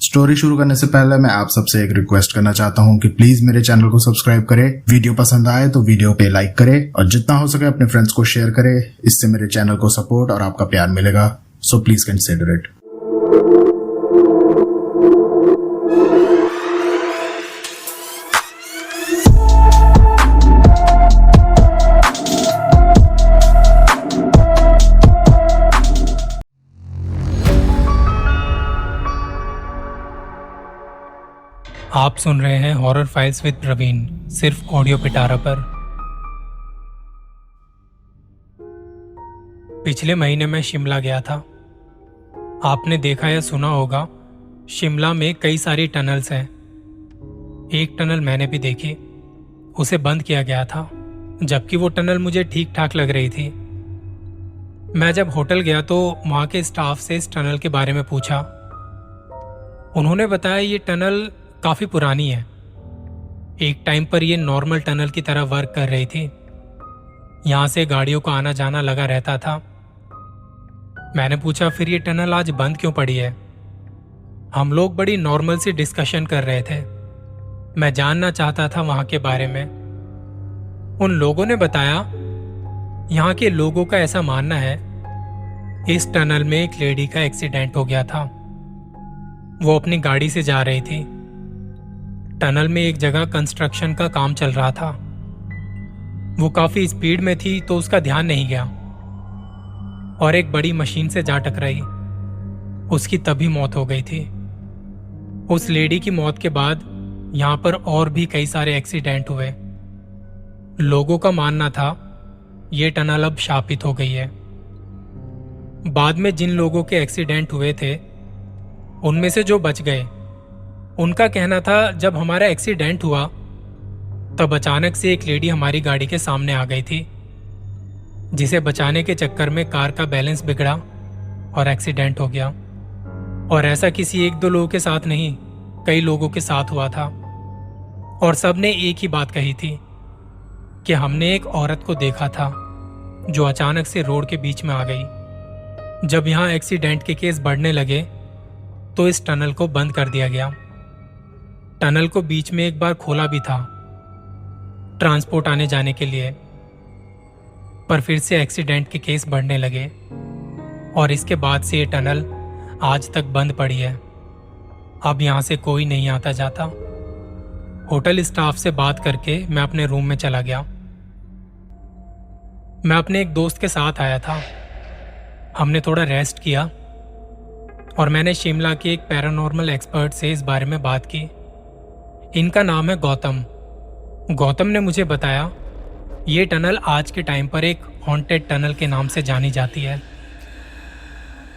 Story शुरू करने से पहले मैं आप सबसे एक रिक्वेस्ट करना चाहता हूँ कि प्लीज मेरे चैनल को सब्सक्राइब करें, वीडियो पसंद आए तो वीडियो पे लाइक करें और जितना हो सके अपने फ्रेंड्स को शेयर करें। इससे मेरे चैनल को सपोर्ट और आपका प्यार मिलेगा, सो प्लीज कंसिडर इट। आप सुन रहे हैं हॉरर फाइल्स विद प्रवीण, सिर्फ ऑडियो पिटारा पर। पिछले महीने मैं शिमला गया था। आपने देखा या सुना होगा, शिमला में कई सारी टनल्स हैं। एक टनल मैंने भी देखी, उसे बंद किया गया था, जबकि वो टनल मुझे ठीक ठाक लग रही थी। मैं जब होटल गया तो वहाँ के स्टाफ से इस टनल के बारे में पूछा। उन्होंने बताया ये टनल काफी पुरानी है। एक टाइम पर यह नॉर्मल टनल की तरह वर्क कर रही थी। यहां से गाड़ियों का आना जाना लगा रहता था। मैंने पूछा, फिर ये टनल आज बंद क्यों पड़ी है? हम लोग बड़ी नॉर्मल सी डिस्कशन कर रहे थे। मैं जानना चाहता था वहां के बारे में। उन लोगों ने बताया, यहां के लोगों का ऐसा मानना है इस टनल में एक लेडी का एक्सीडेंट हो गया था। वो अपनी गाड़ी से जा रही थी। टनल में एक जगह कंस्ट्रक्शन का काम चल रहा था। वो काफी स्पीड में थी तो उसका ध्यान नहीं गया और एक बड़ी मशीन से जा टकराई। उसकी तभी मौत हो गई थी। उस लेडी की मौत के बाद यहां पर और भी कई सारे एक्सीडेंट हुए। लोगों का मानना था ये टनल अब शापित हो गई है। बाद में जिन लोगों के एक्सीडेंट हुए थे उनमें से जो बच गए, उनका कहना था जब हमारा एक्सीडेंट हुआ तब अचानक से एक लेडी हमारी गाड़ी के सामने आ गई थी, जिसे बचाने के चक्कर में कार का बैलेंस बिगड़ा और एक्सीडेंट हो गया। और ऐसा किसी एक दो लोगों के साथ नहीं, कई लोगों के साथ हुआ था। और सबने एक ही बात कही थी कि हमने एक औरत को देखा था जो अचानक से रोड के बीच में आ गई। जब यहां एक्सीडेंट के केस बढ़ने लगे तो इस टनल को बंद कर दिया गया। टनल को बीच में एक बार खोला भी था ट्रांसपोर्ट आने जाने के लिए, पर फिर से एक्सीडेंट के केस बढ़ने लगे और इसके बाद से ये टनल आज तक बंद पड़ी है। अब यहां से कोई नहीं आता जाता। होटल स्टाफ से बात करके मैं अपने रूम में चला गया। मैं अपने एक दोस्त के साथ आया था। हमने थोड़ा रेस्ट किया और मैंने शिमला के एक पैरानॉर्मल एक्सपर्ट से इस बारे में बात की। इनका नाम है गौतम। गौतम ने मुझे बताया ये टनल आज के टाइम पर एक हॉन्टेड टनल के नाम से जानी जाती है।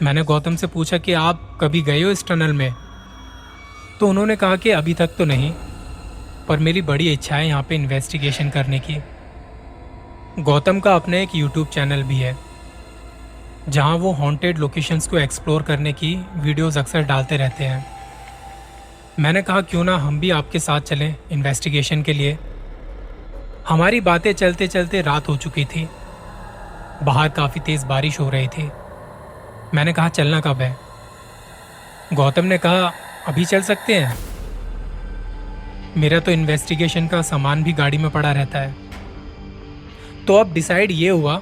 मैंने गौतम से पूछा कि आप कभी गए हो इस टनल में? तो उन्होंने कहा कि अभी तक तो नहीं, पर मेरी बड़ी इच्छा है यहाँ पे इन्वेस्टिगेशन करने की। गौतम का अपना एक यूट्यूब चैनल भी है जहाँ वो हॉन्टेड लोकेशंस को एक्सप्लोर करने की वीडियोस अक्सर डालते रहते हैं। मैंने कहा क्यों ना हम भी आपके साथ चलें इन्वेस्टिगेशन के लिए। हमारी बातें चलते चलते रात हो चुकी थी। बाहर काफ़ी तेज़ बारिश हो रही थी। मैंने कहा चलना कब है? गौतम ने कहा अभी चल सकते हैं। मेरा तो इन्वेस्टिगेशन का सामान भी गाड़ी में पड़ा रहता है। तो अब डिसाइड ये हुआ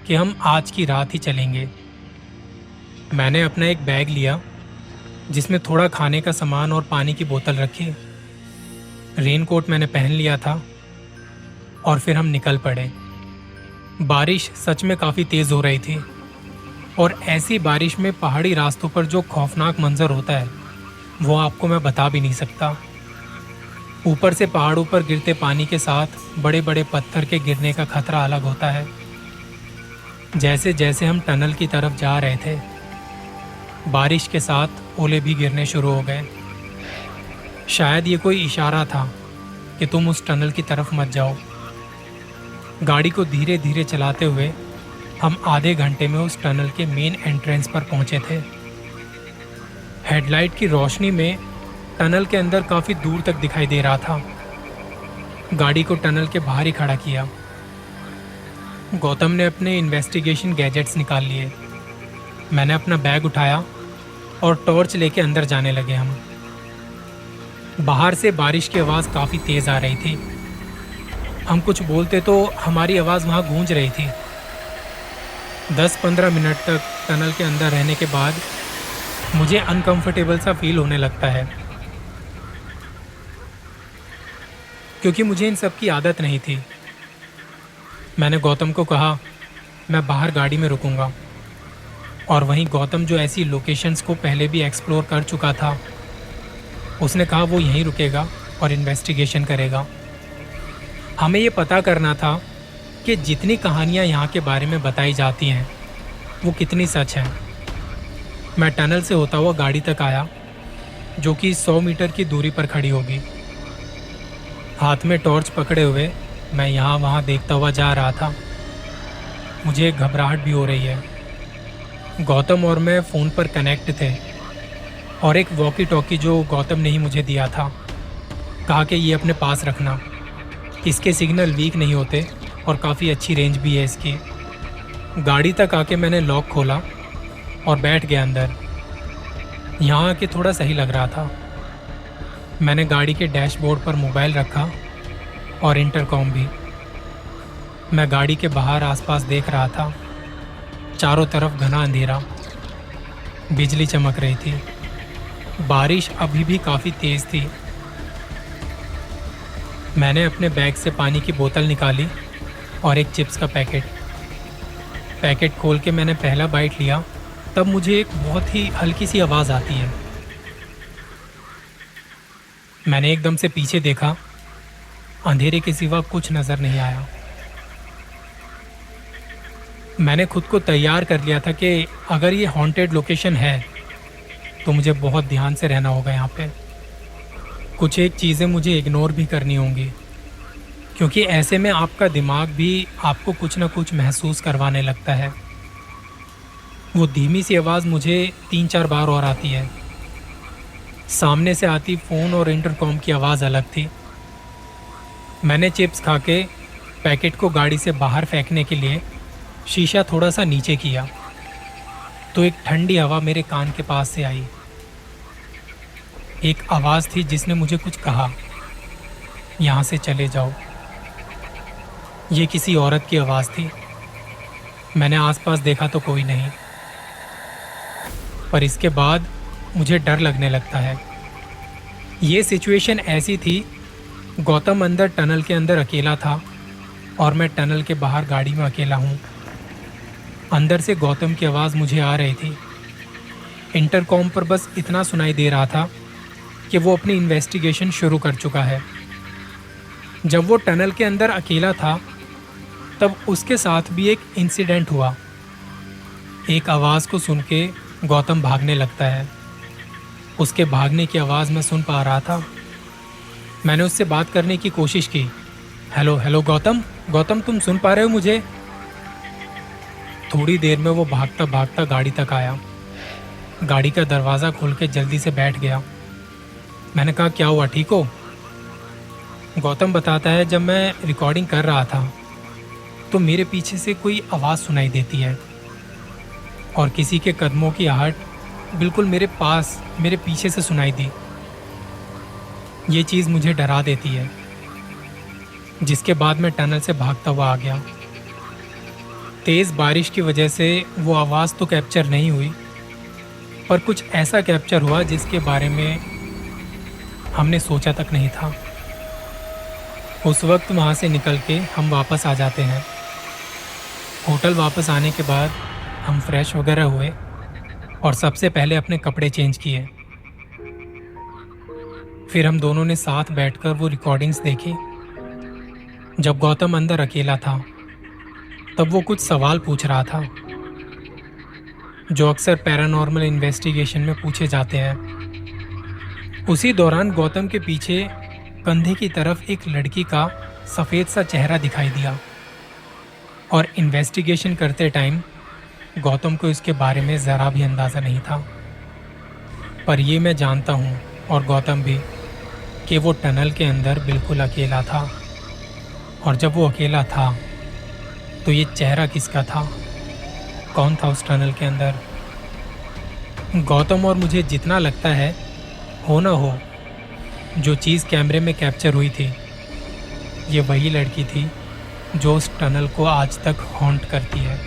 कि हम आज की रात ही चलेंगे। मैंने अपना एक बैग लिया जिसमें थोड़ा खाने का सामान और पानी की बोतल रखी। रेनकोट मैंने पहन लिया था और फिर हम निकल पड़े। बारिश सच में काफ़ी तेज़ हो रही थी और ऐसी बारिश में पहाड़ी रास्तों पर जो खौफनाक मंजर होता है वो आपको मैं बता भी नहीं सकता। ऊपर से पहाड़ों पर गिरते पानी के साथ बड़े बड़े पत्थर के गिरने का खतरा अलग होता है। जैसे जैसे हम टनल की तरफ जा रहे थे बारिश के साथ ओले भी गिरने शुरू हो गए। शायद ये कोई इशारा था कि तुम उस टनल की तरफ मत जाओ। गाड़ी को धीरे धीरे चलाते हुए हम आधे घंटे में उस टनल के मेन एंट्रेंस पर पहुंचे थे। हेडलाइट की रोशनी में टनल के अंदर काफ़ी दूर तक दिखाई दे रहा था। गाड़ी को टनल के बाहर ही खड़ा किया। गौतम ने अपने इन्वेस्टिगेशन गैजेट्स निकाल लिए। मैंने अपना बैग उठाया और टॉर्च लेके अंदर जाने लगे हम। बाहर से बारिश की आवाज़ काफ़ी तेज़ आ रही थी। हम कुछ बोलते तो हमारी आवाज़ वहाँ गूंज रही थी। 10-15 मिनट तक टनल के अंदर रहने के बाद मुझे अनकंफर्टेबल सा फील होने लगता है, क्योंकि मुझे इन सब की आदत नहीं थी। मैंने गौतम को कहा मैं बाहर गाड़ी में रुकूंगा, और वहीं गौतम जो ऐसी लोकेशंस को पहले भी एक्सप्लोर कर चुका था, उसने कहा वो यहीं रुकेगा और इन्वेस्टिगेशन करेगा। हमें ये पता करना था कि जितनी कहानियाँ यहाँ के बारे में बताई जाती हैं वो कितनी सच हैं। मैं टनल से होता हुआ गाड़ी तक आया, जो कि 100 मीटर की दूरी पर खड़ी होगी। हाथ में टॉर्च पकड़े हुए मैं यहाँ वहाँ देखता हुआ जा रहा था। मुझे घबराहट भी हो रही है। गौतम और मैं फ़ोन पर कनेक्ट थे, और एक वॉकी टॉकी जो गौतम ने ही मुझे दिया था, कहा कि ये अपने पास रखना, इसके सिग्नल वीक नहीं होते और काफ़ी अच्छी रेंज भी है इसकी। गाड़ी तक आके मैंने लॉक खोला और बैठ गया अंदर। यहाँ आके थोड़ा सही लग रहा था। मैंने गाड़ी के डैशबोर्ड पर मोबाइल रखा और इंटरकॉम भी। मैं गाड़ी के बाहर आसपास देख रहा था। चारों तरफ घना अंधेरा, बिजली चमक रही थी। बारिश अभी भी काफ़ी तेज़ थी। मैंने अपने बैग से पानी की बोतल निकाली और एक चिप्स का पैकेट खोल के मैंने पहला बाइट लिया। तब मुझे एक बहुत ही हल्की सी आवाज़ आती है। मैंने एकदम से पीछे देखा। अंधेरे के सिवा कुछ नज़र नहीं आया। मैंने खुद को तैयार कर लिया था कि अगर ये हॉन्टेड लोकेशन है तो मुझे बहुत ध्यान से रहना होगा यहाँ पे। कुछ एक चीज़ें मुझे इग्नोर भी करनी होंगी, क्योंकि ऐसे में आपका दिमाग भी आपको कुछ ना कुछ महसूस करवाने लगता है। वो धीमी सी आवाज़ मुझे 3-4 बार और आती है। सामने से आती फ़ोन और इंटरकॉम की आवाज़ अलग थी। मैंने चिप्स खा के पैकेट को गाड़ी से बाहर फेंकने के लिए शीशा थोड़ा सा नीचे किया, तो एक ठंडी हवा मेरे कान के पास से आई। एक आवाज़ थी जिसने मुझे कुछ कहा, यहाँ से चले जाओ। ये किसी औरत की आवाज़ थी। मैंने आसपास देखा तो कोई नहीं, पर इसके बाद मुझे डर लगने लगता है। ये सिचुएशन ऐसी थी, गौतम अंदर टनल के अंदर अकेला था और मैं टनल के बाहर गाड़ी में अकेला हूँ। अंदर से गौतम की आवाज़ मुझे आ रही थी। इंटरकॉम पर बस इतना सुनाई दे रहा था कि वो अपनी इन्वेस्टिगेशन शुरू कर चुका है। जब वो टनल के अंदर अकेला था तब उसके साथ भी एक इंसिडेंट हुआ। एक आवाज़ को सुन के गौतम भागने लगता है। उसके भागने की आवाज़ मैं सुन पा रहा था। मैंने उससे बात करने की कोशिश की। हेलो गौतम, तुम सुन पा रहे हो मुझे? थोड़ी देर में वो भागता भागता गाड़ी तक आया। गाड़ी का दरवाज़ा खोल के जल्दी से बैठ गया। मैंने कहा क्या हुआ, ठीक हो? गौतम बताता है जब मैं रिकॉर्डिंग कर रहा था तो मेरे पीछे से कोई आवाज़ सुनाई देती है और किसी के कदमों की आहट बिल्कुल मेरे पास, मेरे पीछे से सुनाई दी। ये चीज़ मुझे डरा देती है, जिसके बाद मैं टनल से भागता हुआ आ गया। तेज़ बारिश की वजह से वो आवाज़ तो कैप्चर नहीं हुई, पर कुछ ऐसा कैप्चर हुआ जिसके बारे में हमने सोचा तक नहीं था। उस वक्त वहाँ से निकल के हम वापस आ जाते हैं। होटल वापस आने के बाद हम फ्रेश वगैरह हुए और सबसे पहले अपने कपड़े चेंज किए। फिर हम दोनों ने साथ बैठकर वो रिकॉर्डिंग्स देखी। जब गौतम अंदर अकेला था तब वो कुछ सवाल पूछ रहा था जो अक्सर पैरानॉर्मल इन्वेस्टिगेशन में पूछे जाते हैं। उसी दौरान गौतम के पीछे कंधे की तरफ एक लड़की का सफ़ेद सा चेहरा दिखाई दिया, और इन्वेस्टिगेशन करते टाइम गौतम को इसके बारे में ज़रा भी अंदाज़ा नहीं था। पर ये मैं जानता हूँ, और गौतम भी, कि वो टनल के अंदर बिल्कुल अकेला था। और जब वो अकेला था तो ये चेहरा किसका था? कौन था उस टनल के अंदर? गौतम और मुझे जितना लगता है, हो ना हो, जो चीज़ कैमरे में कैप्चर हुई थी, ये वही लड़की थी जो उस टनल को आज तक हॉन्ट करती है।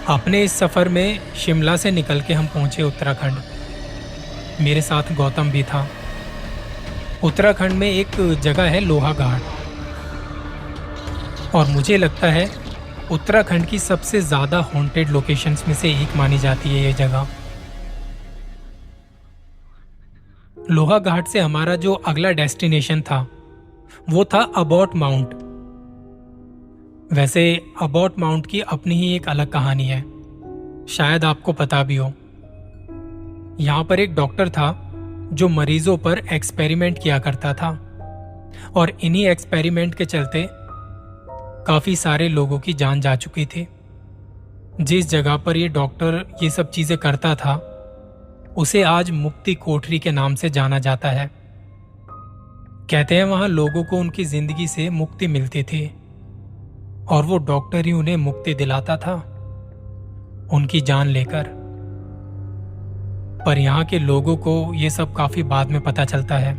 अपने इस सफ़र में शिमला से निकल के हम पहुंचे उत्तराखंड। मेरे साथ गौतम भी था। उत्तराखंड में एक जगह है लोहा घाट, और मुझे लगता है उत्तराखंड की सबसे ज़्यादा हॉन्टेड लोकेशंस में से एक मानी जाती है ये जगह। लोहा घाट से हमारा जो अगला डेस्टिनेशन था वो था अबॉट माउंट। वैसे अबॉट माउंट की अपनी ही एक अलग कहानी है, शायद आपको पता भी हो। यहाँ पर एक डॉक्टर था जो मरीजों पर एक्सपेरिमेंट किया करता था, और इन्हीं एक्सपेरिमेंट के चलते काफी सारे लोगों की जान जा चुकी थी। जिस जगह पर ये डॉक्टर ये सब चीजें करता था उसे आज मुक्ति कोठरी के नाम से जाना जाता है। कहते हैं वहां लोगों को उनकी जिंदगी से मुक्ति मिलती थी, और वो डॉक्टर ही उन्हें मुक्ति दिलाता था, उनकी जान लेकर। पर यहाँ के लोगों को ये सब काफी बाद में पता चलता है।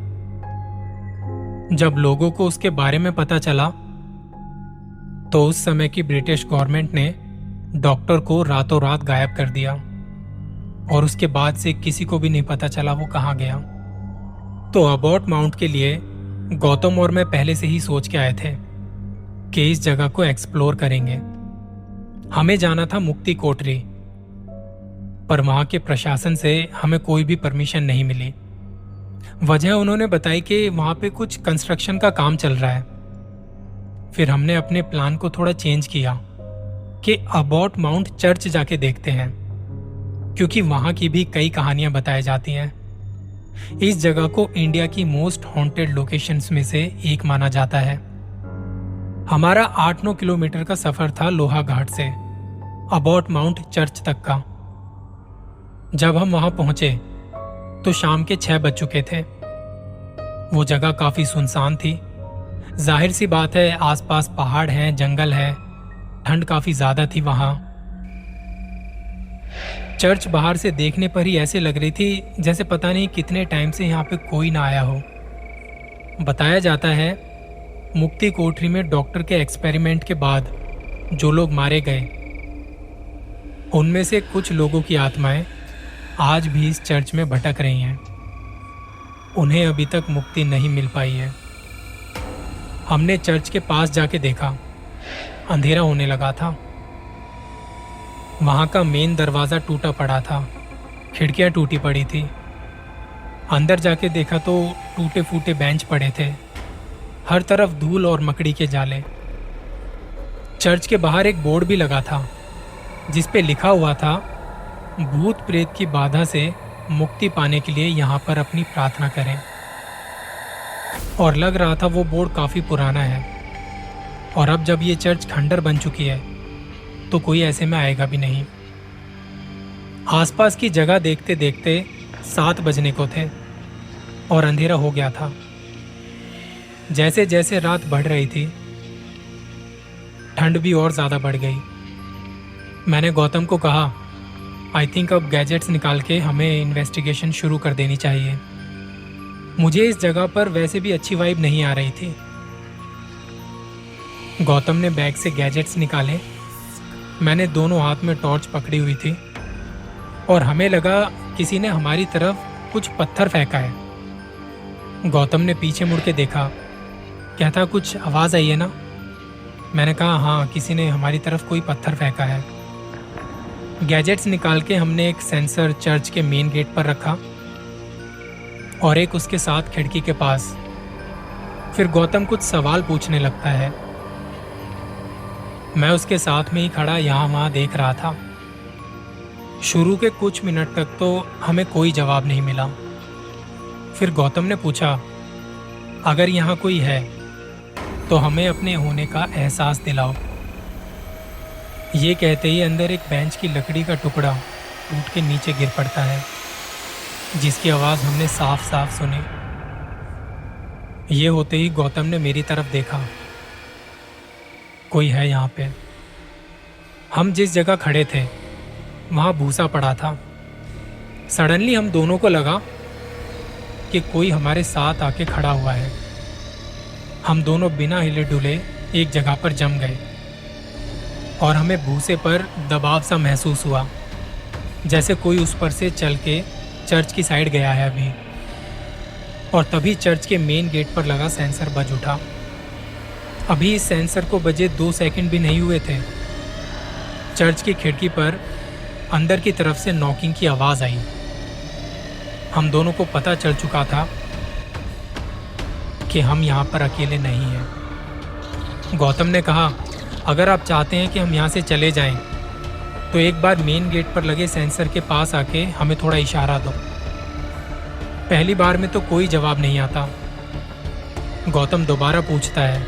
जब लोगों को उसके बारे में पता चला तो उस समय की ब्रिटिश गवर्नमेंट ने डॉक्टर को रातों रात गायब कर दिया, और उसके बाद से किसी को भी नहीं पता चला वो कहाँ गया। तो अबॉट माउंट के लिए गौतम और मैं पहले से ही सोच के आए थे कि इस जगह को एक्सप्लोर करेंगे। हमें जाना था मुक्ति कोठरी, पर वहां के प्रशासन से हमें कोई भी परमिशन नहीं मिली। वजह उन्होंने बताई कि वहां पे कुछ कंस्ट्रक्शन का काम चल रहा है। फिर हमने अपने प्लान को थोड़ा चेंज किया कि अबॉट माउंट चर्च जाके देखते हैं, क्योंकि वहां की भी कई कहानियां बताई जाती हैं। इस जगह को इंडिया की मोस्ट हॉन्टेड लोकेशंस में से एक माना जाता है। हमारा 8-9 किलोमीटर का सफर था लोहा घाट से अबॉट माउंट चर्च तक का। जब हम वहां पहुंचे तो शाम के 6 बज चुके थे। वो जगह काफी सुनसान थी। जाहिर सी बात है, आसपास पहाड़ हैं, जंगल है, ठंड काफी ज्यादा थी वहां। चर्च बाहर से देखने पर ही ऐसे लग रही थी जैसे पता नहीं कितने टाइम से यहाँ पे कोई ना आया हो। बताया जाता है मुक्ति कोठरी में डॉक्टर के एक्सपेरिमेंट के बाद जो लोग मारे गए, उनमें से कुछ लोगों की आत्माएं आज भी इस चर्च में भटक रही हैं। उन्हें अभी तक मुक्ति नहीं मिल पाई है। हमने चर्च के पास जाके देखा, अंधेरा होने लगा था। वहां का मेन दरवाजा टूटा पड़ा था, खिड़कियां टूटी पड़ी थी। अंदर जाके देखा तो टूटे फूटे बेंच पड़े थे, हर तरफ धूल और मकड़ी के जाले। चर्च के बाहर एक बोर्ड भी लगा था जिस पे लिखा हुआ था, भूत प्रेत की बाधा से मुक्ति पाने के लिए यहाँ पर अपनी प्रार्थना करें। और लग रहा था वो बोर्ड काफी पुराना है, और अब जब ये चर्च खंडर बन चुकी है तो कोई ऐसे में आएगा भी नहीं। आसपास की जगह देखते देखते 7 बजने को थे और अंधेरा हो गया था। जैसे जैसे रात बढ़ रही थी, ठंड भी और ज्यादा बढ़ गई। मैंने गौतम को कहा, आई थिंक अब गैजेट्स निकाल के हमें इन्वेस्टिगेशन शुरू कर देनी चाहिए। मुझे इस जगह पर वैसे भी अच्छी वाइब नहीं आ रही थी। गौतम ने बैग से गैजेट्स निकाले, मैंने दोनों हाथ में टॉर्च पकड़ी हुई थी, और हमें लगा किसी ने हमारी तरफ कुछ पत्थर फेंका है। गौतम ने पीछे मुड़ के देखा, कहता कुछ आवाज़ आई है ना? मैंने कहा हाँ, किसी ने हमारी तरफ कोई पत्थर फेंका है। गैजेट्स निकाल के हमने एक सेंसर चर्च के मेन गेट पर रखा और एक उसके साथ खिड़की के पास। फिर गौतम कुछ सवाल पूछने लगता है। मैं उसके साथ में ही खड़ा यहाँ वहाँ देख रहा था। शुरू के कुछ मिनट तक तो हमें कोई जवाब नहीं मिला। फिर गौतम ने पूछा, अगर यहाँ कोई है तो हमें अपने होने का एहसास दिलाओ। ये कहते ही अंदर एक बेंच की लकड़ी का टुकड़ा टूट के नीचे गिर पड़ता है, जिसकी आवाज़ हमने साफ साफ सुनी। ये होते ही गौतम ने मेरी तरफ देखा, कोई है यहाँ पे। हम जिस जगह खड़े थे वहाँ भूसा पड़ा था, सडनली हम दोनों को लगा कि कोई हमारे साथ आके खड़ा हुआ है। हम दोनों बिना हिले डुले एक जगह पर जम गए और हमें भूसे पर दबाव सा महसूस हुआ, जैसे कोई उस पर से चल के चर्च की साइड गया है अभी। और तभी चर्च के मेन गेट पर लगा सेंसर बज उठा। अभी इस सेंसर को बजे 2 सेकंड भी नहीं हुए थे। चर्च की खिड़की पर अंदर की तरफ से नॉकिंग की आवाज़ आई। हम दोनों को पता चल चुका था कि हम यहाँ पर अकेले नहीं हैं। गौतम ने कहा, अगर आप चाहते हैं कि हम यहाँ से चले जाएं, तो एक बार मेन गेट पर लगे सेंसर के पास आके हमें थोड़ा इशारा दो। पहली बार में तो कोई जवाब नहीं आता। गौतम दोबारा पूछता है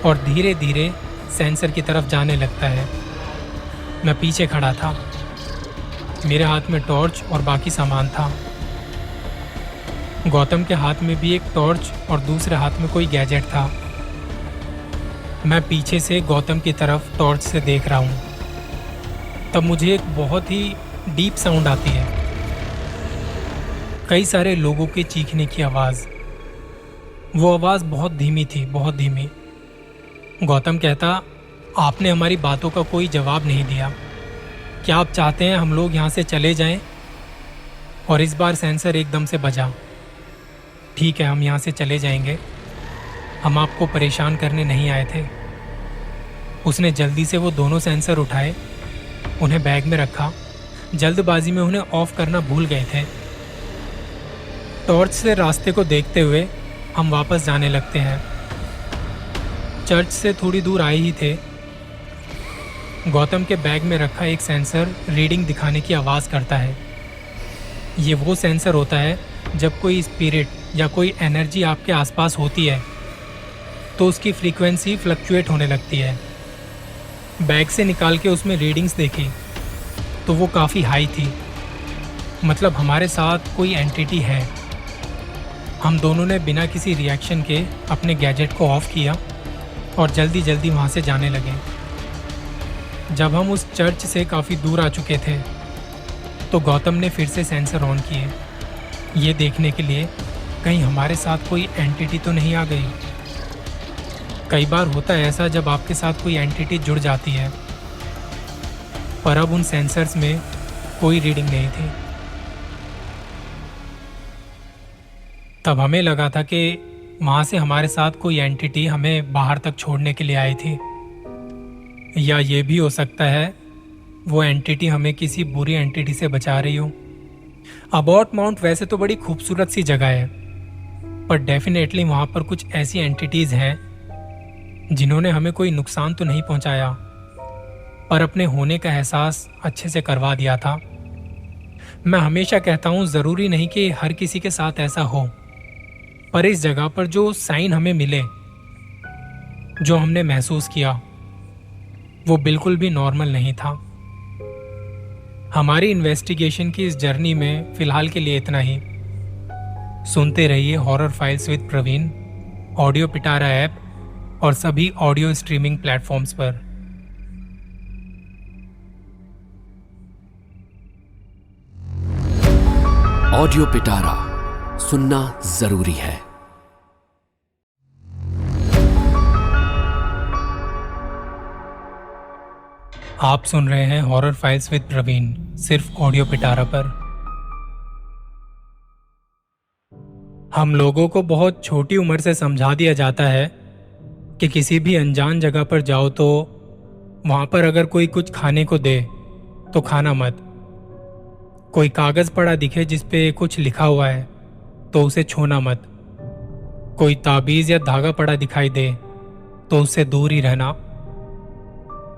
और धीरे धीरे सेंसर की तरफ जाने लगता है। मैं पीछे खड़ा था, मेरे हाथ में टॉर्च और बाकी सामान था। गौतम के हाथ में भी एक टॉर्च और दूसरे हाथ में कोई गैजेट था। मैं पीछे से गौतम की तरफ टॉर्च से देख रहा हूँ। तब मुझे एक बहुत ही डीप साउंड आती है, कई सारे लोगों के चीखने की आवाज़। वो आवाज़ बहुत धीमी थी, बहुत धीमी। गौतम कहता, आपने हमारी बातों का कोई जवाब नहीं दिया। क्या आप चाहते हैं हम लोग यहाँ से चले जाएं? और इस बार सेंसर एकदम से बजा। ठीक है, हम यहाँ से चले जाएंगे, हम आपको परेशान करने नहीं आए थे। उसने जल्दी से वो दोनों सेंसर उठाए, उन्हें बैग में रखा। जल्दबाजी में उन्हें ऑफ करना भूल गए थे। टॉर्च से रास्ते को देखते हुए हम वापस जाने लगते हैं। चर्च से थोड़ी दूर आए ही थे, गौतम के बैग में रखा एक सेंसर रीडिंग दिखाने की आवाज़ करता है। ये वो सेंसर होता है जब कोई स्पिरिट या कोई एनर्जी आपके आसपास होती है तो उसकी फ्रीक्वेंसी फ्लक्चुएट होने लगती है। बैग से निकाल के उसमें रीडिंग्स देखी तो वो काफ़ी हाई थी, मतलब हमारे साथ कोई एंटिटी है। हम दोनों ने बिना किसी रिएक्शन के अपने गैजेट को ऑफ किया और जल्दी जल्दी वहाँ से जाने लगे। जब हम उस चर्च से काफ़ी दूर आ चुके थे तो गौतम ने फिर से सेंसर ऑन किए, ये देखने के लिए कहीं हमारे साथ कोई एंटिटी तो नहीं आ गई। कई बार होता है ऐसा जब आपके साथ कोई एंटिटी जुड़ जाती है, पर अब उन सेंसर्स में कोई रीडिंग नहीं थी। तब हमें लगा था कि वहाँ से हमारे साथ कोई एंटिटी हमें बाहर तक छोड़ने के लिए आई थी, या ये भी हो सकता है वो एंटिटी हमें किसी बुरी एंटिटी से बचा रही हो। अबॉट माउंट वैसे तो बड़ी खूबसूरत सी जगह है, पर डेफिनेटली वहाँ पर कुछ ऐसी एंटिटीज़ हैं जिन्होंने हमें कोई नुकसान तो नहीं पहुँचाया, पर अपने होने का एहसास अच्छे से करवा दिया था। मैं हमेशा कहता हूँ, ज़रूरी नहीं कि हर किसी के साथ ऐसा हो, पर इस जगह पर जो साइन हमें मिले, जो हमने महसूस किया, वो बिल्कुल भी नॉर्मल नहीं था। हमारी इन्वेस्टिगेशन की इस जर्नी में फ़िलहाल के लिए इतना ही। सुनते रहिए horror files with Praveen, audio Pitara app और सभी ऑडियो स्ट्रीमिंग प्लेटफॉर्म्स पर। ऑडियो पिटारा सुनना जरूरी है। आप सुन रहे हैं हॉरर फाइल्स विद प्रवीण, सिर्फ ऑडियो पिटारा पर। हम लोगों को बहुत छोटी उम्र से समझा दिया जाता है कि किसी भी अनजान जगह पर जाओ तो वहां पर अगर कोई कुछ खाने को दे तो खाना मत। कोई कागज पड़ा दिखे जिस पे कुछ लिखा हुआ है तो उसे छूना मत। कोई ताबीज या धागा पड़ा दिखाई दे तो उससे दूर ही रहना,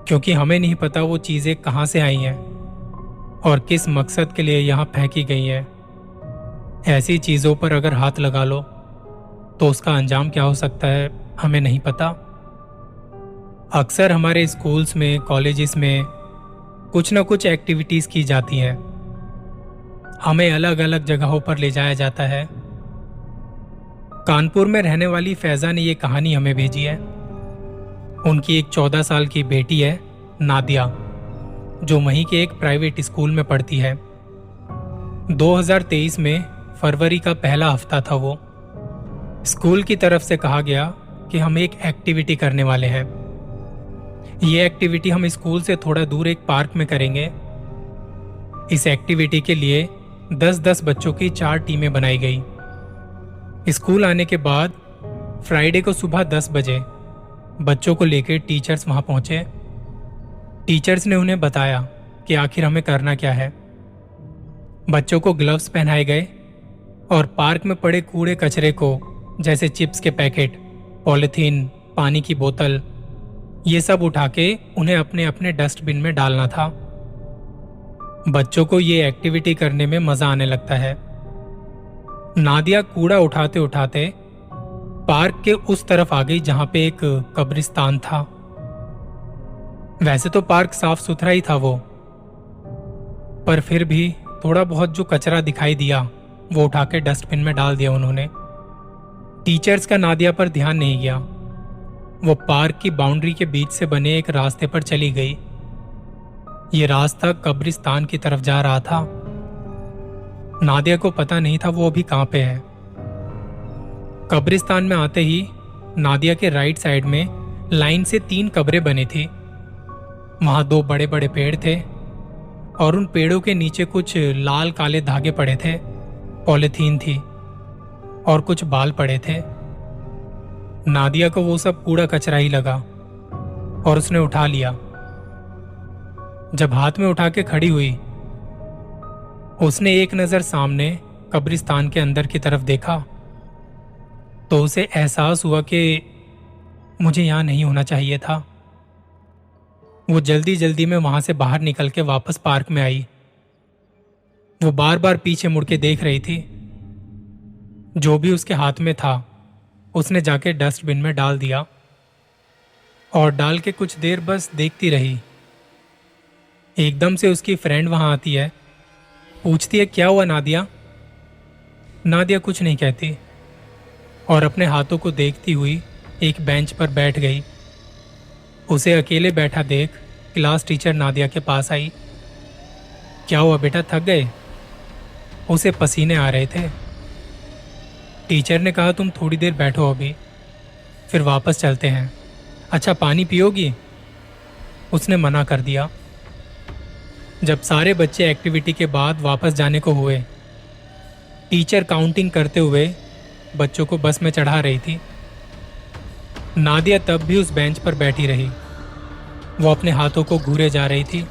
क्योंकि हमें नहीं पता वो चीज़ें कहाँ से आई हैं और किस मकसद के लिए यहाँ फेंकी गई हैं। ऐसी चीज़ों पर अगर हाथ लगा लो तो उसका अंजाम क्या हो सकता है हमें नहीं पता। अक्सर हमारे स्कूल्स में, कॉलेजेस में कुछ ना कुछ एक्टिविटीज़ की जाती हैं। हमें अलग अलग जगहों पर ले जाया जाता है। कानपुर में रहने वाली फैज़ा ने ये कहानी हमें भेजी है। उनकी एक 14 साल की बेटी है, नादिया, जो वहीं के एक प्राइवेट स्कूल में पढ़ती है। 2023 में फरवरी का पहला हफ्ता था वो। स्कूल की तरफ से कहा गया कि हम एक एक्टिविटी करने वाले हैं। ये एक्टिविटी हम स्कूल से थोड़ा दूर एक पार्क में करेंगे। इस एक्टिविटी के लिए 10-10 बच्चों की 4 टीमें बनाई गई। स्कूल आने के बाद फ्राइडे को सुबह 10 बजे बच्चों को लेकर टीचर्स वहां पहुंचे। टीचर्स ने उन्हें बताया कि आखिर हमें करना क्या है। बच्चों को ग्लव्स पहनाए गए और पार्क में पड़े कूड़े कचरे को, जैसे चिप्स के पैकेट, पॉलिथीन, पानी की बोतल, ये सब उठा के उन्हें अपने अपने डस्टबिन में डालना था। बच्चों को ये एक्टिविटी करने में मजा आने लगता है। नादिया कूड़ा उठाते उठाते पार्क के उस तरफ आ गई जहां पे एक कब्रिस्तान था। वैसे तो पार्क साफ सुथरा ही था वो, पर फिर भी थोड़ा बहुत जो कचरा दिखाई दिया वो उठा के डस्टबिन में डाल दिया उन्होंने। टीचर्स का नादिया पर ध्यान नहीं गया। वो पार्क की बाउंड्री के बीच से बने एक रास्ते पर चली गई। ये रास्ता कब्रिस्तान की तरफ जा रहा था। नादिया को पता नहीं था वो अभी कहां पे है। कब्रिस्तान में आते ही नादिया के राइट साइड में लाइन से 3 कब्रें बनी थी। वहां 2 बड़े बड़े पेड़ थे और उन पेड़ों के नीचे कुछ लाल काले धागे पड़े थे, पॉलिथीन थी और कुछ बाल पड़े थे। नादिया को वो सब कूड़ा कचरा ही लगा और उसने उठा लिया। जब हाथ में उठा के खड़ी हुई, उसने एक नजर सामने कब्रिस्तान के अंदर की तरफ देखा तो उसे एहसास हुआ कि मुझे यहां नहीं होना चाहिए था। वो जल्दी जल्दी में वहां से बाहर निकल के वापस पार्क में आई। वो बार बार पीछे मुड़ के देख रही थी। जो भी उसके हाथ में था उसने जाके डस्टबिन में डाल दिया और डाल के कुछ देर बस देखती रही। एकदम से उसकी फ्रेंड वहां आती है, पूछती है क्या हुआ नादिया। नादिया कुछ नहीं कहती और अपने हाथों को देखती हुई एक बेंच पर बैठ गई। उसे अकेले बैठा देख क्लास टीचर नादिया के पास आई। क्या हुआ बेटा, थक गए? उसे पसीने आ रहे थे। टीचर ने कहा तुम थोड़ी देर बैठो अभी, फिर वापस चलते हैं। अच्छा पानी पियोगी? उसने मना कर दिया। जब सारे बच्चे एक्टिविटी के बाद वापस जाने को हुए, टीचर काउंटिंग करते हुए बच्चों को बस में चढ़ा रही थी। नादिया तब भी उस बेंच पर बैठी रही। वो अपने हाथों को घूरे जा रही थी।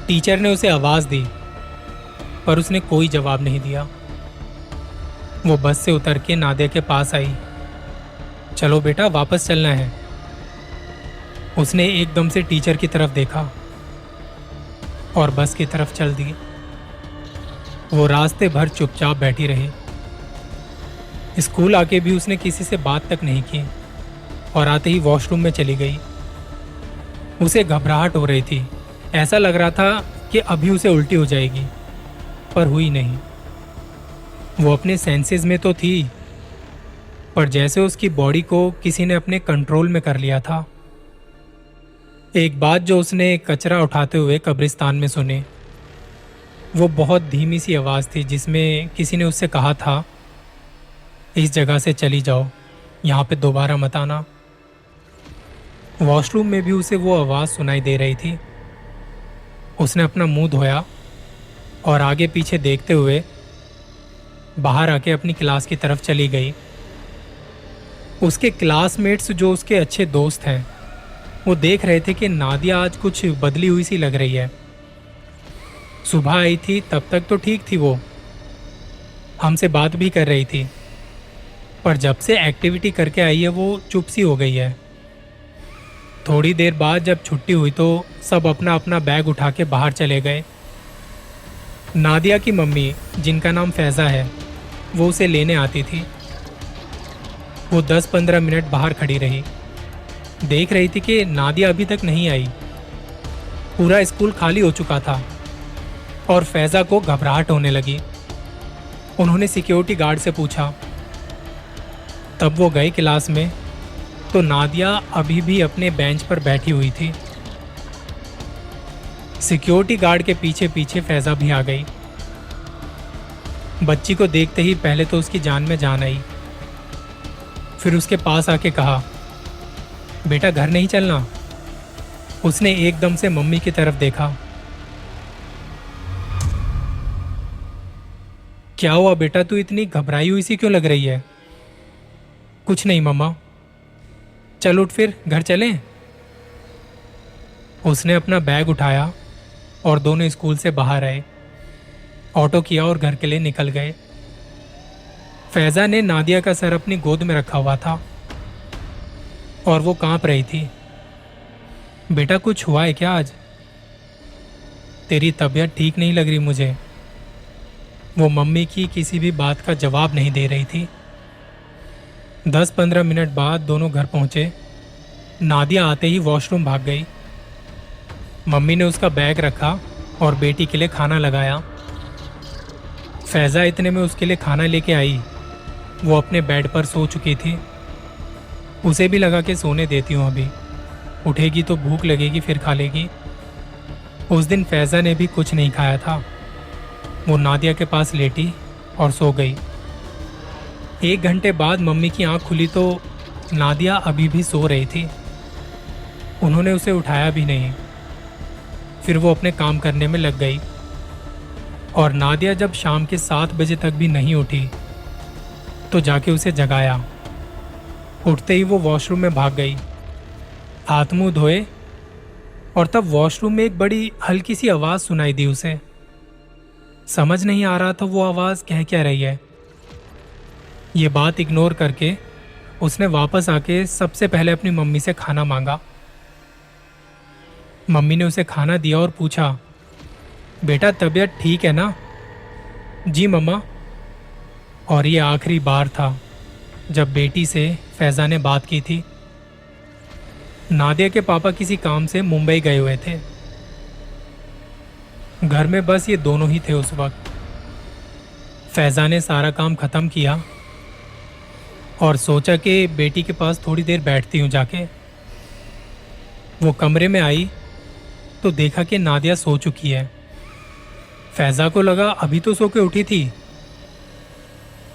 टीचर ने उसे आवाज़ दी पर उसने कोई जवाब नहीं दिया। वो बस से उतर के नादिया के पास आई। चलो बेटा वापस चलना है। उसने एकदम से टीचर की तरफ देखा और बस की तरफ चल दी। वो रास्ते भर चुपचाप बैठी रही। स्कूल आके भी उसने किसी से बात तक नहीं की और आते ही वॉशरूम में चली गई। उसे घबराहट हो रही थी। ऐसा लग रहा था कि अभी उसे उल्टी हो जाएगी, पर हुई नहीं। वो अपने सेंसेस में तो थी, पर जैसे उसकी बॉडी को किसी ने अपने कंट्रोल में कर लिया था। एक बात जो उसने कचरा उठाते हुए कब्रिस्तान में सुनी, वो बहुत धीमी सी आवाज़ थी जिसमें किसी ने उससे कहा था इस जगह से चली जाओ, यहाँ पे दोबारा मत आना। वॉशरूम में भी उसे वो आवाज़ सुनाई दे रही थी। उसने अपना मुंह धोया और आगे पीछे देखते हुए बाहर आके अपनी क्लास की तरफ चली गई। उसके क्लासमेट्स जो उसके अच्छे दोस्त हैं, वो देख रहे थे कि नादिया आज कुछ बदली हुई सी लग रही है। सुबह आई थी तब तक तो ठीक थी, वो हमसे बात भी कर रही थी, पर जब से एक्टिविटी करके आई है वो चुप सी हो गई है। थोड़ी देर बाद जब छुट्टी हुई तो सब अपना अपना बैग उठा के बाहर चले गए। नादिया की मम्मी, जिनका नाम फैज़ा है, वो उसे लेने आती थी। वो 10-15 मिनट बाहर खड़ी रही, देख रही थी कि नादिया अभी तक नहीं आई। पूरा स्कूल खाली हो चुका था और फैज़ा को घबराहट होने लगी। उन्होंने सिक्योरिटी गार्ड से पूछा। तब वो गए क्लास में तो नादिया अभी भी अपने बेंच पर बैठी हुई थी। सिक्योरिटी गार्ड के पीछे पीछे फैज़ा भी आ गई। बच्ची को देखते ही पहले तो उसकी जान में जान आई। फिर उसके पास आके कहा, बेटा घर नहीं चलना। उसने एकदम से मम्मी की तरफ देखा। क्या हुआ बेटा, तू इतनी घबराई हुई सी क्यों लग रही है? कुछ नहीं मम्मा। चल उठ फिर घर चलें। उसने अपना बैग उठाया और दोनों स्कूल से बाहर आए, ऑटो किया और घर के लिए निकल गए। फैजा ने नादिया का सर अपनी गोद में रखा हुआ था और वो कांप रही थी। बेटा कुछ हुआ है क्या आज? तेरी तबीयत ठीक नहीं लग रही मुझे। वो मम्मी की किसी भी बात का जवाब नहीं दे रही थी। 10-15 मिनट बाद दोनों घर पहुंचे। नादिया आते ही वॉशरूम भाग गई। मम्मी ने उसका बैग रखा और बेटी के लिए खाना लगाया। फैजा इतने में उसके लिए खाना लेके आई। वो अपने बेड पर सो चुकी थी। उसे भी लगा कि सोने देती हूँ, अभी उठेगी तो भूख लगेगी फिर खा लेगी। उस दिन फैजा ने भी कुछ नहीं खाया था। वो नादिया के पास लेटी और सो गई। 1 घंटे बाद मम्मी की आंख खुली तो नादिया अभी भी सो रही थी। उन्होंने उसे उठाया भी नहीं। फिर वो अपने काम करने में लग गई और नादिया जब शाम के 7 बजे तक भी नहीं उठी तो जाके उसे जगाया। उठते ही वो वॉशरूम में भाग गई, हाथ मुंह धोए और तब वॉशरूम में एक बड़ी हल्की सी आवाज़ सुनाई दी उसे। समझ नहीं आ रहा था वो आवाज़ कह क्या रही है। ये बात इग्नोर करके उसने वापस आके सबसे पहले अपनी मम्मी से खाना मांगा। मम्मी ने उसे खाना दिया और पूछा, बेटा तबीयत ठीक है ना? जी मम्मा। और ये आखिरी बार था जब बेटी से फैजा ने बात की थी। नादिया के पापा किसी काम से मुंबई गए हुए थे। घर में बस ये दोनों ही थे उस वक्त। फैजा ने सारा काम खत्म किया और सोचा कि बेटी के पास थोड़ी देर बैठती हूँ जाके। वो कमरे में आई तो देखा कि नादिया सो चुकी है। फैजा को लगा अभी तो सो के उठी थी।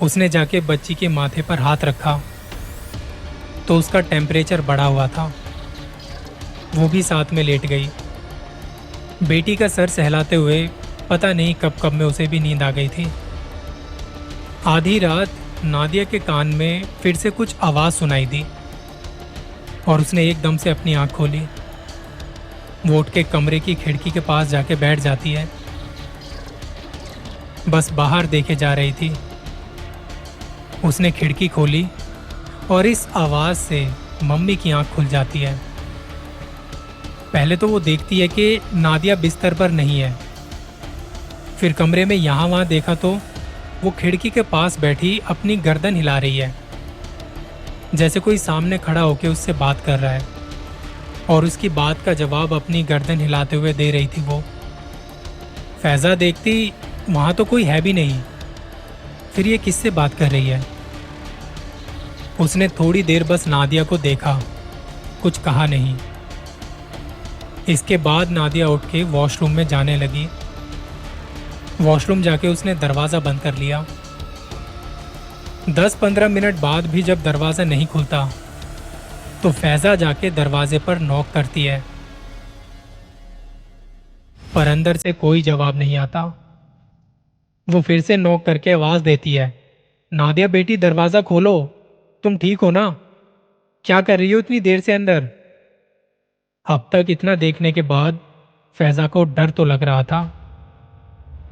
उसने जाके बच्ची के माथे पर हाथ रखा तो उसका टेम्परेचर बढ़ा हुआ था। वो भी साथ में लेट गई। बेटी का सर सहलाते हुए पता नहीं कब कब में उसे भी नींद आ गई थी। आधी रात नादिया के कान में फिर से कुछ आवाज़ सुनाई दी और उसने एकदम से अपनी आंख खोली। वो उठ के कमरे की खिड़की के पास जाके बैठ जाती है। बस बाहर देखे जा रही थी। उसने खिड़की खोली और इस आवाज़ से मम्मी की आंख खुल जाती है। पहले तो वो देखती है कि नादिया बिस्तर पर नहीं है। फिर कमरे में यहाँ वहाँ देखा तो वो खिड़की के पास बैठी अपनी गर्दन हिला रही है, जैसे कोई सामने खड़ा होकर उससे बात कर रहा है और उसकी बात का जवाब अपनी गर्दन हिलाते हुए दे रही थी वो। फैजा देखती वहाँ तो कोई है भी नहीं, फिर ये किससे बात कर रही है? उसने थोड़ी देर बस नादिया को देखा, कुछ कहा नहीं। इसके बाद नादिया उठ के वॉशरूम में जाने लगी। वॉशरूम जाके उसने दरवाज़ा बंद कर लिया। 10-15 मिनट बाद भी जब दरवाज़ा नहीं खुलता तो फैजा जाके दरवाजे पर नॉक करती है, पर अंदर से कोई जवाब नहीं आता। वो फिर से नॉक करके आवाज़ देती है, नादिया बेटी दरवाज़ा खोलो, तुम ठीक हो ना? क्या कर रही हो इतनी देर से अंदर? अब तक इतना देखने के बाद फैजा को डर तो लग रहा था।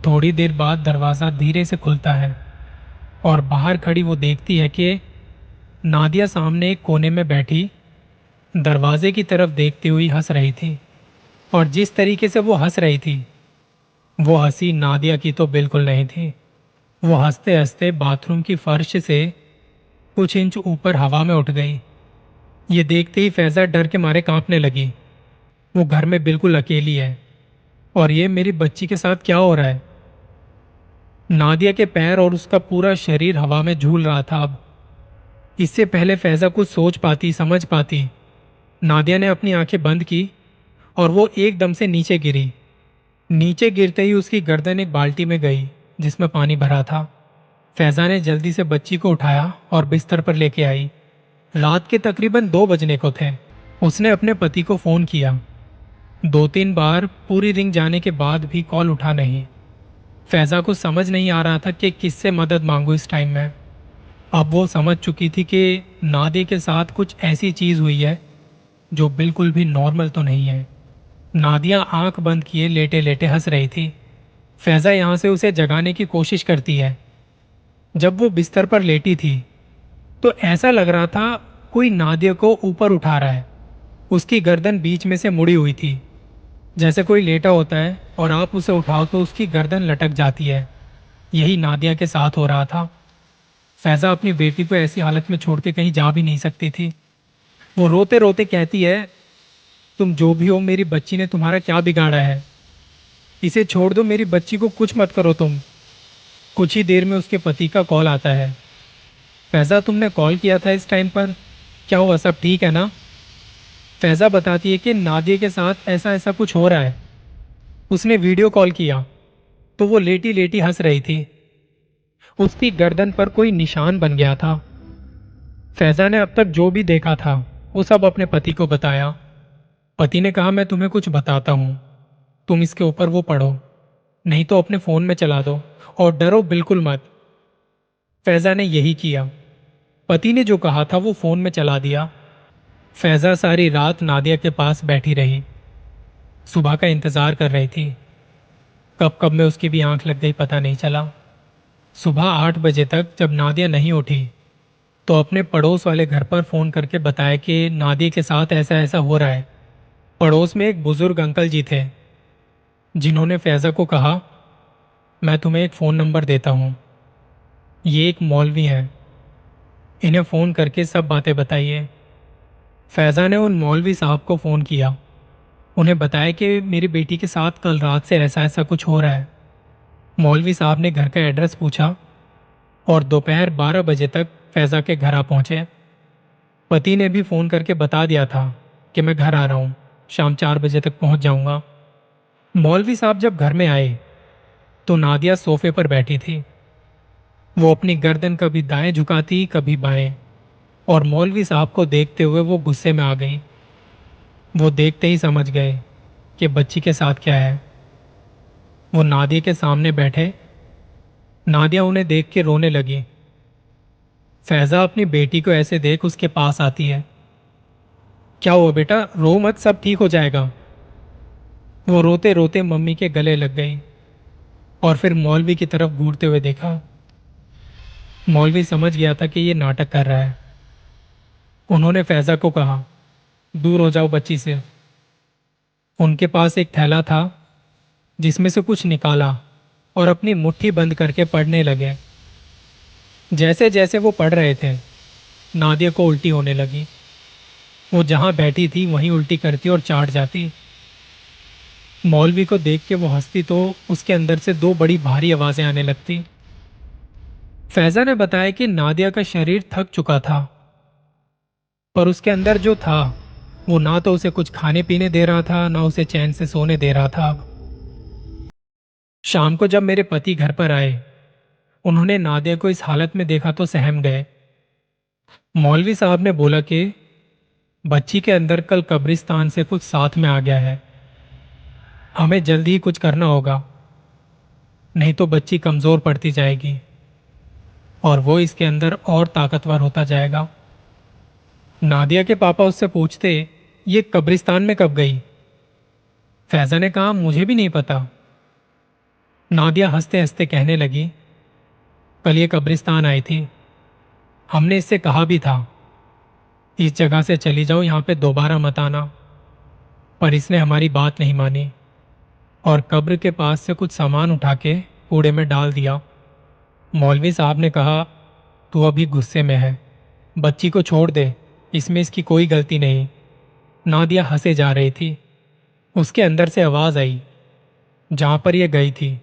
थोड़ी देर बाद दरवाज़ा धीरे से खुलता है और बाहर खड़ी वो देखती है कि नादिया सामने एक कोने में बैठी दरवाजे की तरफ देखती हुई हंस रही थी। और जिस तरीके से वो हंस रही थी वो हंसी नादिया की तो बिल्कुल नहीं थी। वो हंसते हंसते बाथरूम की फर्श से कुछ इंच ऊपर हवा में उठ गई। ये देखते ही फैजा डर के मारे कांपने लगी। वो घर में बिल्कुल अकेली है और ये मेरी बच्ची के साथ क्या हो रहा है? नादिया के पैर और उसका पूरा शरीर हवा में झूल रहा था। अब इससे पहले फैजा कुछ सोच पाती, समझ पाती, नादिया ने अपनी आंखें बंद की और वो एकदम से नीचे गिरी। नीचे गिरते ही उसकी गर्दन एक बाल्टी में गई जिसमें पानी भरा था। फैज़ा ने जल्दी से बच्ची को उठाया और बिस्तर पर लेके आई। रात के तकरीबन 2 बजने को थे। उसने अपने पति को फ़ोन किया। 2-3 बार पूरी रिंग जाने के बाद भी कॉल उठा नहीं। फैज़ा को समझ नहीं आ रहा था कि किससे मदद मांगूं इस टाइम में। अब वो समझ चुकी थी कि नादिया के साथ कुछ ऐसी चीज़ हुई है जो बिल्कुल भी नॉर्मल तो नहीं है। नादिया आंख बंद किए लेटे लेटे हंस रही थी। फैज़ा यहाँ से उसे जगाने की कोशिश करती है। जब वो बिस्तर पर लेटी थी तो ऐसा लग रहा था कोई नादिया को ऊपर उठा रहा है। उसकी गर्दन बीच में से मुड़ी हुई थी, जैसे कोई लेटा होता है और आप उसे उठाओ तो उसकी गर्दन लटक जाती है। यही नादिया के साथ हो रहा था। फैज़ा अपनी बेटी को ऐसी हालत में छोड़ के कहीं जा भी नहीं सकती थी। वो रोते रोते कहती है, तुम जो भी हो, मेरी बच्ची ने तुम्हारा क्या बिगाड़ा है? इसे छोड़ दो, मेरी बच्ची को कुछ मत करो तुम। कुछ ही देर में उसके पति का कॉल आता है। फैज़ा, तुमने कॉल किया था इस टाइम पर, क्या हुआ, सब ठीक है ना? फैज़ा बताती है कि नादिया के साथ ऐसा ऐसा कुछ हो रहा है। उसने वीडियो कॉल किया तो वो लेटी लेटी हंस रही थी। उसकी गर्दन पर कोई निशान बन गया था। फैज़ा ने अब तक जो भी देखा था वो सब अपने पति को बताया। पति ने कहा, मैं तुम्हें कुछ बताता हूँ, तुम इसके ऊपर वो पढ़ो, नहीं तो अपने फ़ोन में चला दो और डरो बिल्कुल मत। फैज़ा ने यही किया। पति ने जो कहा था वो फ़ोन में चला दिया। फैज़ा सारी रात नादिया के पास बैठी रही। सुबह का इंतज़ार कर रही थी। कब कब में उसकी भी आंख लग गई पता नहीं चला। सुबह 8 बजे तक जब नादिया नहीं उठी तो अपने पड़ोस वाले घर पर फ़ोन करके बताया कि नादिया के साथ ऐसा ऐसा हो रहा है। पड़ोस में एक बुज़ुर्ग अंकल जी थे जिन्होंने फैज़ा को कहा, मैं तुम्हें एक फ़ोन नंबर देता हूँ, ये एक मौलवी हैं, इन्हें फ़ोन करके सब बातें बताइए। फैज़ा ने उन मौलवी साहब को फ़ोन किया। उन्हें बताया कि मेरी बेटी के साथ कल रात से ऐसा ऐसा कुछ हो रहा है। मौलवी साहब ने घर का एड्रेस पूछा और दोपहर 12 बजे तक फैज़ा के घर आ पहुंचे। पति ने भी फ़ोन करके बता दिया था कि मैं घर आ रहा हूँ, शाम 4 बजे तक पहुंच जाऊंगा। मौलवी साहब जब घर में आए तो नादिया सोफे पर बैठी थी। वो अपनी गर्दन कभी दाएं झुकाती कभी बाएं, और मौलवी साहब को देखते हुए वो गुस्से में आ गई। वो देखते ही समझ गए कि बच्ची के साथ क्या है। वो नादिया के सामने बैठे। नादिया उन्हें देख के रोने लगी। फैज़ा अपनी बेटी को ऐसे देख उसके पास आती है। क्या हुआ बेटा, रो मत, सब ठीक हो जाएगा। वो रोते रोते मम्मी के गले लग गई और फिर मौलवी की तरफ घूरते हुए देखा। मौलवी समझ गया था कि ये नाटक कर रहा है। उन्होंने फैज़ा को कहा, दूर हो जाओ बच्ची से। उनके पास एक थैला था जिसमें से कुछ निकाला और अपनी मुट्ठी बंद करके पढ़ने लगे। जैसे जैसे वो पढ़ रहे थे नादिया को उल्टी होने लगी। वो जहाँ बैठी थी वहीं उल्टी करती और चाट जाती। मौलवी को देख के वो हंसती तो उसके अंदर से दो बड़ी भारी आवाज़ें आने लगती। फैज़ा ने बताया कि नादिया का शरीर थक चुका था, पर उसके अंदर जो था वो ना तो उसे कुछ खाने पीने दे रहा था, ना उसे चैन से सोने दे रहा था। अब शाम को जब मेरे पति घर पर आए, उन्होंने नादिया को इस हालत में देखा तो सहम गए। मौलवी साहब ने बोला कि बच्ची के अंदर कल कब्रिस्तान से कुछ साथ में आ गया है, हमें जल्दी ही कुछ करना होगा, नहीं तो बच्ची कमज़ोर पड़ती जाएगी और वो इसके अंदर और ताकतवर होता जाएगा। नादिया के पापा उससे पूछते, ये कब्रिस्तान में कब गई? फैज़ा ने कहा, मुझे भी नहीं पता। नादिया हंसते हंसते कहने लगी, कल ये कब्रिस्तान आई थी, हमने इससे कहा भी था इस जगह से चली जाओ, यहाँ पे दोबारा मत आना, पर इसने हमारी बात नहीं मानी और कब्र के पास से कुछ सामान उठा के कूड़े में डाल दिया। मौलवी साहब ने कहा, तू अभी गुस्से में है, बच्ची को छोड़ दे, इसमें इसकी कोई गलती नहीं। नादिया हंसे जा रही थी। उसके अंदर से आवाज़ आई, जहाँ पर यह गई थी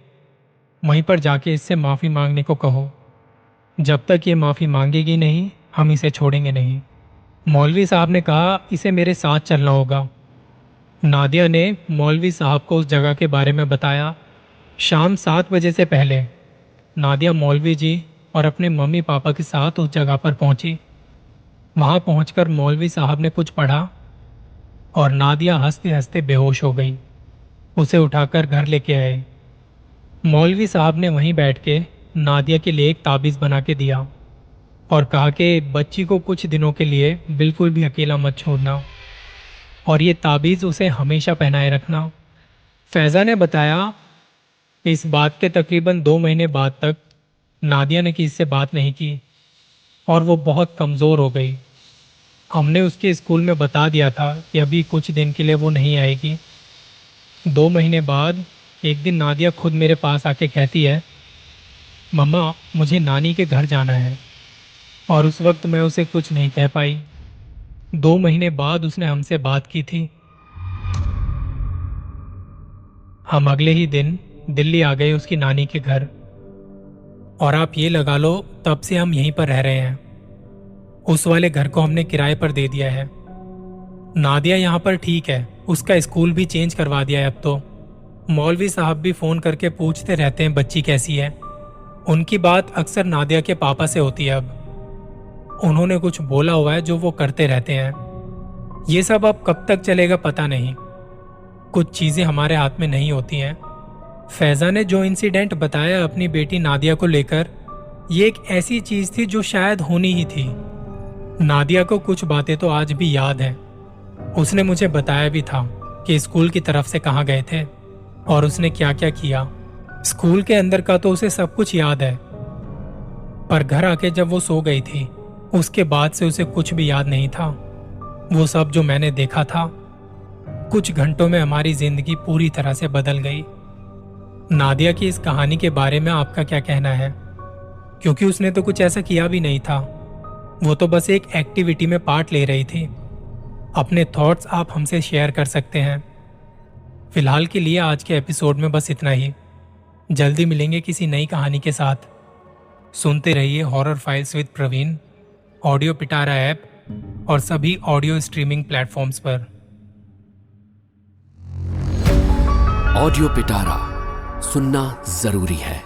वहीं पर जाके इससे माफ़ी मांगने को कहो। जब तक ये माफ़ी मांगेगी नहीं, हम इसे छोड़ेंगे नहीं। मौलवी साहब ने कहा, इसे मेरे साथ चलना होगा। नादिया ने मौलवी साहब को उस जगह के बारे में बताया। शाम 7 बजे से पहले नादिया मौलवी जी और अपने मम्मी पापा के साथ उस जगह पर पहुंची। वहां पहुंचकर मौलवी साहब ने कुछ पढ़ा और नादिया हंसते हंसते बेहोश हो गई। उसे उठाकर घर लेके आए। मौलवी साहब ने वहीं बैठ के नादिया के लिए एक ताबीज़ बना के दिया और कहा कि बच्ची को कुछ दिनों के लिए बिल्कुल भी अकेला मत छोड़ना और ये ताबीज़ उसे हमेशा पहनाए रखना। फैज़ा ने बताया कि इस बात के तकरीबन 2 महीने बाद तक नादिया ने किसी से बात नहीं की और वो बहुत कमज़ोर हो गई। हमने उसके स्कूल में बता दिया था कि अभी कुछ दिन के लिए वो नहीं आएगी। 2 महीने बाद एक दिन नादिया खुद मेरे पास आके कहती है, मम्मा मुझे नानी के घर जाना है। और उस वक्त मैं उसे कुछ नहीं कह पाई। 2 महीने बाद उसने हमसे बात की थी। हम अगले ही दिन दिल्ली आ गए उसकी नानी के घर और आप ये लगा लो तब से हम यहीं पर रह रहे हैं। उस वाले घर को हमने किराए पर दे दिया है। नादिया यहाँ पर ठीक है, उसका स्कूल भी चेंज करवा दिया है अब तो। मौलवी साहब भी फ़ोन करके पूछते रहते हैं बच्ची कैसी है। उनकी बात अक्सर नादिया के पापा से होती है। अब उन्होंने कुछ बोला हुआ है जो वो करते रहते हैं। ये सब अब कब तक चलेगा पता नहीं। कुछ चीज़ें हमारे हाथ में नहीं होती हैं। फैज़ा ने जो इंसिडेंट बताया अपनी बेटी नादिया को लेकर, ये एक ऐसी चीज़ थी जो शायद होनी ही थी। नादिया को कुछ बातें तो आज भी याद हैं। उसने मुझे बताया भी था कि स्कूल की तरफ से कहाँ गए थे और उसने क्या क्या किया। स्कूल के अंदर का तो उसे सब कुछ याद है, पर घर आके जब वो सो गई थी उसके बाद से उसे कुछ भी याद नहीं था। वो सब जो मैंने देखा था, कुछ घंटों में हमारी जिंदगी पूरी तरह से बदल गई। नादिया की इस कहानी के बारे में आपका क्या कहना है? क्योंकि उसने तो कुछ ऐसा किया भी नहीं था, वो तो बस एक एक्टिविटी में पार्ट ले रही थी। अपने थॉट्स आप हमसे शेयर कर सकते हैं। फिलहाल के लिए आज के एपिसोड में बस इतना ही। जल्दी मिलेंगे किसी नई कहानी के साथ। सुनते रहिए horror files with Praveen, audio Pitara app और सभी ऑडियो स्ट्रीमिंग प्लेटफॉर्म्स पर। ऑडियो पिटारा सुनना जरूरी है।